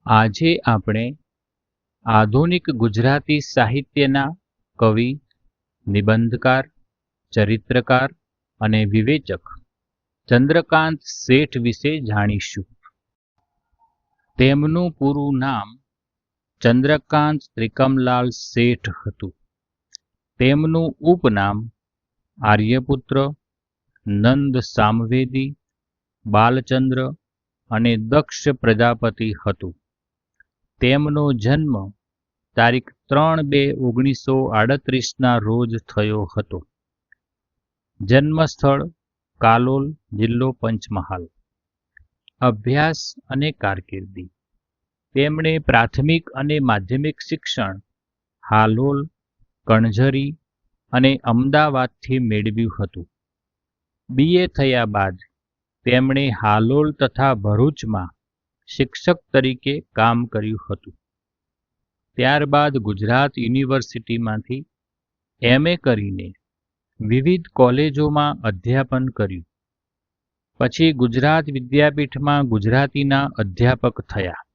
આજે આપણે આધુનિક ગુજરાતી સાહિત્યના કવિ, નિબંધકાર, ચરિત્રકાર અને વિવેચક ચંદ્રકાંત શેઠ વિશે જાણીશું. તેમનું પૂરું નામ ચંદ્રકાંત ત્રિકમલાલ શેઠ હતું. તેમનું ઉપનામ આર્યપુત્ર, નંદ સામવેદી, બાલચંદ્ર અને દક્ષ પ્રજાપતિ હતું. તેમનો જન્મ તારીખ 3/2/1938 રોજ થયો હતો. જન્મસ્થળ કાલોલ, જિલ્લો પંચમહાલ. અભ્યાસ અને કારકિર્દી. તેમણે પ્રાથમિક અને માધ્યમિક શિક્ષણ હાલોલ, કણઝરી અને અમદાવાદથી મેળવ્યું હતું. BA થયા બાદ તેમણે હાલોલ તથા ભરૂચમાં શિક્ષક તરીકે કામ કર્યું હતું. ત્યારબાદ ગુજરાત યુનિવર્સિટીમાંથી MA કરીને વિવિધ કોલેજોમાં અધ્યાપન કર્યું. પછી ગુજરાત વિદ્યાપીઠમાં ગુજરાતીના અધ્યાપક થયા.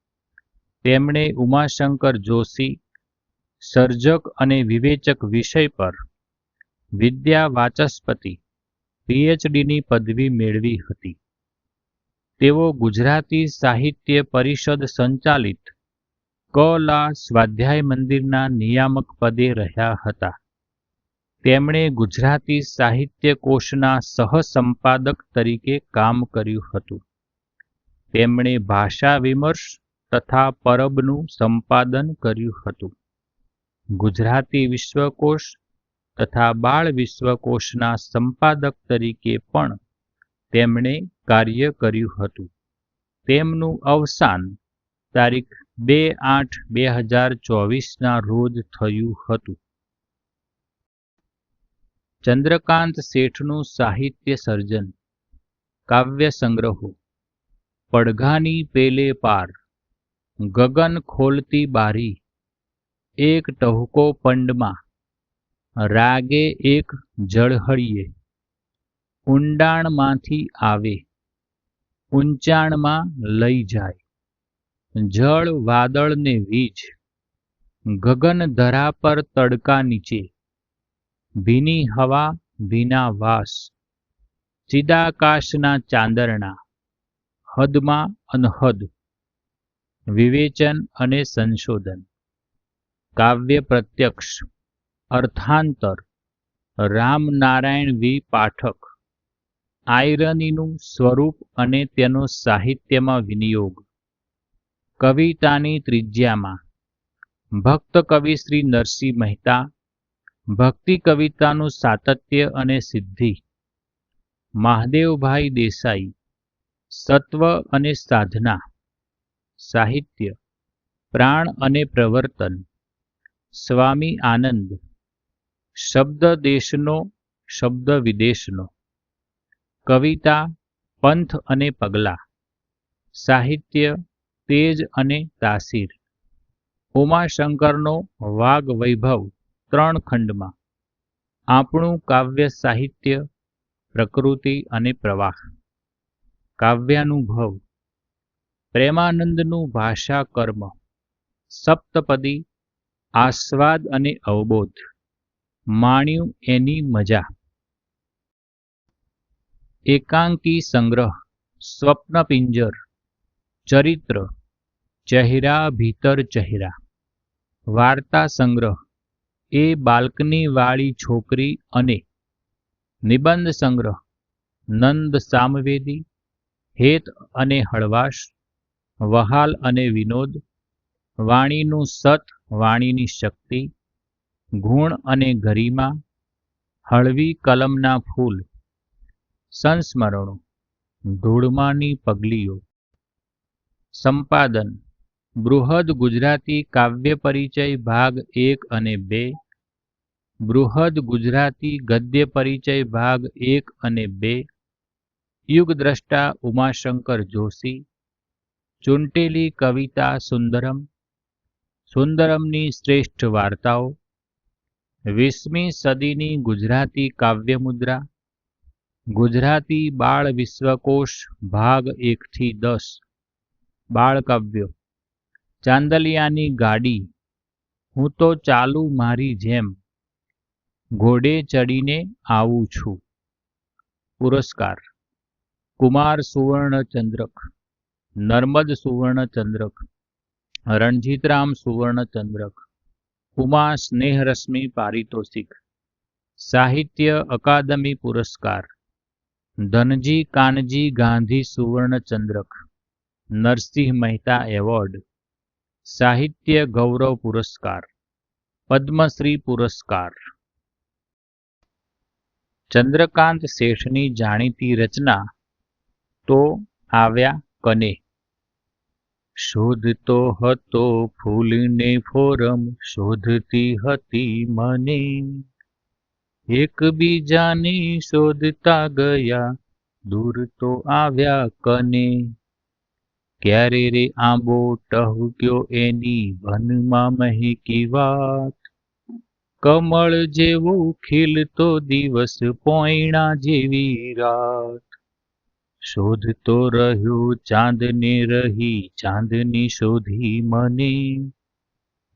તેમણે ઉમાશંકર જોશી સર્જક અને વિવેચક વિષય પર વિદ્યા વાચસ્પતિ PhDની પદવી મેળવી હતી. તેઓ ગુજરાતી સાહિત્ય પરિષદ સંચાલિત ક.લા. સ્વાધ્યાય મંદિરના નિયામક પદે રહ્યા હતા. તેમણે ગુજરાતી સાહિત્ય કોશના સહસંપાદક તરીકે કામ કર્યું હતું. તેમણે ભાષા વિમર્શ તથા પરબનું સંપાદન કર્યું હતું. ગુજરાતી વિશ્વકોશ તથા બાળ વિશ્વકોશના સંપાદક તરીકે પણ તેમણે કાર્ય કર્યું હતું. તેમનું અવસાન તારીખ 2/8/2024 રોજ થયું હતું. ચંદ્રકાંત શેઠનું સાહિત્ય સર્જન. કાવ્ય સંગ્રહો: પડઘાની પેલે પાર, ગગન ખોલતી બારી, એક ટહુકો પંડમાં, રાગે એક ઝળહળીએ, ઊંડાણમાંથી આવે, ઊંચાણમાં લઈ જાય, જળ વાદળ ને વીજ, ગગન ધરા પર તડકા નીચે, ભીની હવા ભીના વાસ, ચિદાકાશના ચાંદરણા, હદમાં અનહદ, વિવેચન અને સંશોધન. કાવ્ય પ્રત્યક્ષ. અર્થાંતર રામનારાયણ વી. પાઠક. આયરનીનું સ્વરૂપ અને તેનો સાહિત્યમાં વિનિયોગ. કવિતાની ત્રિજ્યામાં. ભક્ત કવિ શ્રી નરસિંહ મહેતા. ભક્તિ કવિતાનું સાતત્ય અને સિદ્ધિ. મહાદેવભાઈ દેસાઈ. સત્વ અને સાધના. સાહિત્ય પ્રાણ અને પ્રવર્તન. સ્વામી આનંદ. શબ્દ દેશનો, શબ્દ વિદેશનો. કવિતા પંથ અને પગલા. સાહિત્ય તેજ અને તાસીર. ઉમાશંકરનો વાગ વૈભવ 3 ખંડમાં. આપણું કાવ્ય સાહિત્ય, પ્રકૃતિ અને પ્રવાહ. કાવ્યાનુભવ. પ્રેમાનંદનું ભાષા કર્મ. સપ્તપદી. આસ્વાદ અને અવબોધ. માણ્યું એની મજા. એકાંકી સંગ્રહ. સ્વપ્નપિંજર. ચરિત્ર. ચહેરા ભીતર ચહેરા. વાર્તા સંગ્રહ. એ બાલ્કની વાળી છોકરી અને. નિબંધ સંગ્રહ. નંદ સામવેદી. હેત અને હળવાશ. વહાલ અને વિનોદ. વાણીનું સત, વાણીની શક્તિ. ગુણ અને ગરિમા. હળવી કલમના ફૂલ. સંસ્મરણો. ધૂળમાની પગલીઓ. સંપાદન. બૃહદ ગુજરાતી કાવ્ય પરિચય ભાગ 1 અને 2. બૃહદ ગુજરાતી ગદ્ય પરિચય ભાગ 1 અને 2. યુગદ્રષ્ટા ઉમાશંકર જોશી. ચૂંટેલી કવિતા સુંદરમ. સુંદરમની શ્રેષ્ઠ વાર્તાઓ. 20મી સદીની ગુજરાતી કાવ્યમુદ્રા. ગુજરાતી બાળ વિશ્વકોશ ભાગ 1 થી 10. બાળકાવ્યો. ચાંદલિયાની ગાડી, હું તો ચાલુ મારી જેમ, ઘોડે ચડીને આવું છું. પુરસ્કાર: કુમાર સુવર્ણચંદ્રક, નર્મદ સુવર્ણચંદ્રક, રણજીતરામ સુવર્ણચંદ્રક, ઉમા સ્નેહરશ્મિ પારિતોષિક, સાહિત્ય અકાદમી પુરસ્કાર, ધનજી કાનજી ગાંધી સુવર્ણચંદ્રક, નરસિંહ મહેતા એવોર્ડ, સાહિત્ય ગૌરવ પુરસ્કાર, પદ્મશ્રી પુરસ્કાર. ચંદ્રકાંત શેઠની જાણીતી રચના તો આવ્યા કને. શોધતો હતો ફૂલને ફોરમ, શોધતી હતી મને, એકબીજાને શોધતા ગયા, દૂર તો આવ્યા કને. ક્યારે રે આંબો ટહુક્યો એની વનમાં મહેકી વાત, કમળ જેવો ખીલતો દિવસ પોયણા જેવી રાત. શોધતો રહ્યો ચાંદને રહી ચાંદની શોધી મને,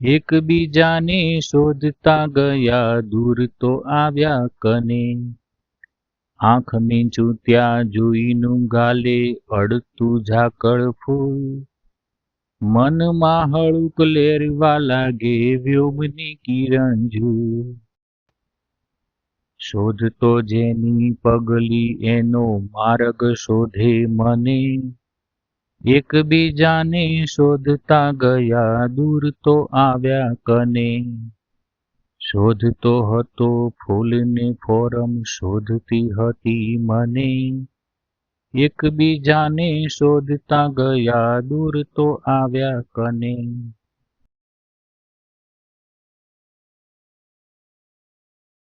એકબીજાને શોધતા ગયા, દૂર તો આવ્યા કને. આંખ મીંચું ત્યાં જોઈનું ગાલે અડતું ઝાકળ ફૂલ, મનમાં હળુક લેરવા લાગે વ્યોમની કિરણ ઝૂલ. શોધતો જેની પગલી એનો માર્ગ શોધે મને, એકબીજાને શોધતા ગયા, દૂર તો આવ્યા કને. શોધતો હતો ફૂલને ફોરમ, શોધતી હતી મને, એકબીજાને શોધતા ગયા, દૂર તો આવ્યા કને.